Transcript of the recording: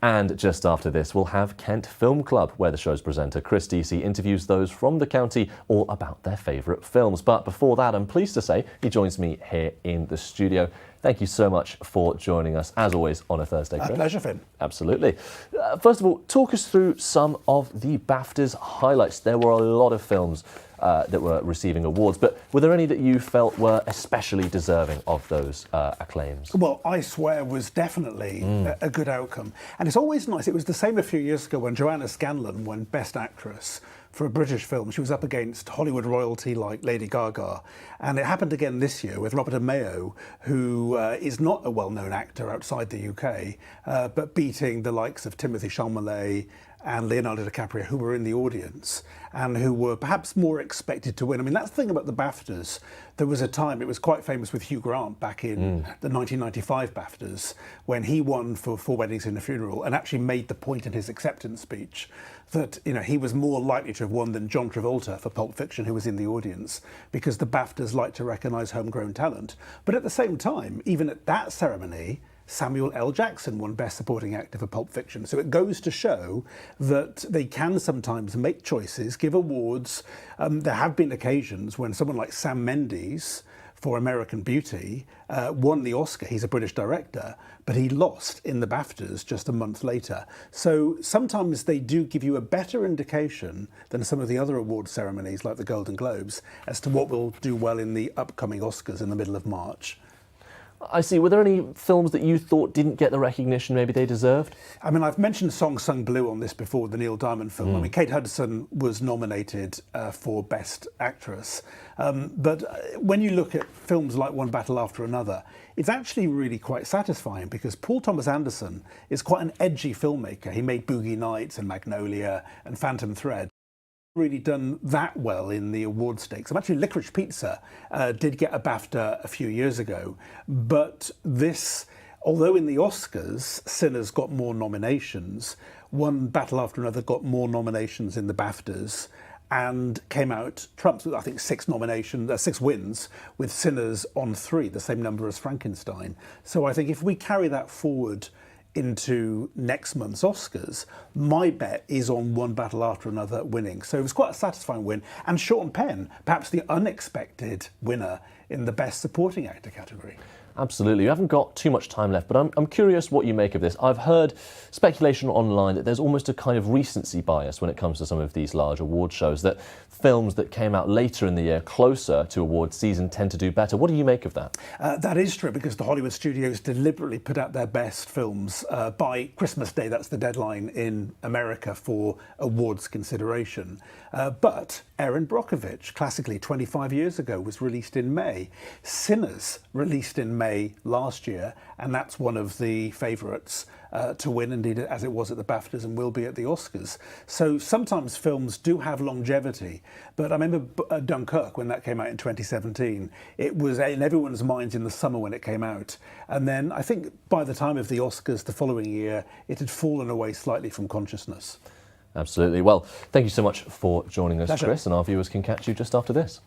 And just after this, we'll have Kent Film Club, where the show's presenter Chris Deasy interviews those from the county all about their favourite films. But before that, I'm pleased to say he joins me here in the studio. Thank you so much for joining us, as always, on a Thursday, Chris. A pleasure, Finn. Absolutely. First of all, talk us through some of the BAFTAs highlights. There were a lot of films that were receiving awards, but were there any that you felt were especially deserving of those acclaims? Well, I Swear was definitely a good outcome. And it's always nice. It was the same a few years ago when Joanna Scanlon won Best Actress for a British film. She was up against Hollywood royalty like Lady Gaga. And it happened again this year with Robert Mayo, who is not a well-known actor outside the UK, but beating the likes of Timothée Chalamet and Leonardo DiCaprio, who were in the audience and who were perhaps more expected to win. I mean, that's the thing about the BAFTAs. There was a time, it was quite famous with Hugh Grant back in the 1995 BAFTAs, when he won for Four Weddings and a Funeral and actually made the point in his acceptance speech that, you know, he was more likely to have won than John Travolta for Pulp Fiction, who was in the audience, because the BAFTAs like to recognise homegrown talent. But at the same time, even at that ceremony, Samuel L. Jackson won Best Supporting Actor for Pulp Fiction. So it goes to show that they can sometimes make choices, give awards. There have been occasions when someone like Sam Mendes for American Beauty won the Oscar. He's a British director, but he lost in the BAFTAs just a month later. So sometimes they do give you a better indication than some of the other award ceremonies like the Golden Globes as to what will do well in the upcoming Oscars in the middle of March. I see. Were there any films that you thought didn't get the recognition maybe they deserved? I mean, I've mentioned Song Sung Blue on this before, the Neil Diamond film. I mean, Kate Hudson was nominated for Best Actress. But when you look at films like One Battle After Another, it's actually really quite satisfying because Paul Thomas Anderson is quite an edgy filmmaker. He made Boogie Nights and Magnolia and Phantom Thread. Really done that well in the award stakes. Actually, Licorice Pizza did get a BAFTA a few years ago, but this, although in the Oscars, Sinners got more nominations, One Battle After Another got more nominations in the BAFTAs and came out trumps with, I think, 6 wins, with Sinners on 3, the same number as Frankenstein. So I think if we carry that forward into next month's Oscars, my bet is on One Battle After Another winning. So it was quite a satisfying win. And Sean Penn, perhaps the unexpected winner in the Best Supporting Actor category. Absolutely. You haven't got too much time left, but I'm curious what you make of this. I've heard speculation online that there's almost a kind of recency bias when it comes to some of these large award shows, that films that came out later in the year, closer to award season, tend to do better. What do you make of that? That is true, because the Hollywood studios deliberately put out their best films by Christmas Day. That's the deadline in America for awards consideration. But Erin Brockovich, classically 25 years ago, was released in May. Sinners released in May last year, and that's one of the favourites to win, indeed, as it was at the BAFTAs and will be at the Oscars. So sometimes films do have longevity, but I remember Dunkirk, when that came out in 2017, it was in everyone's minds in the summer when it came out. And then I think by the time of the Oscars the following year, it had fallen away slightly from consciousness. Absolutely. Well, thank you so much for joining us, Pleasure. Chris, and our viewers can catch you just after this.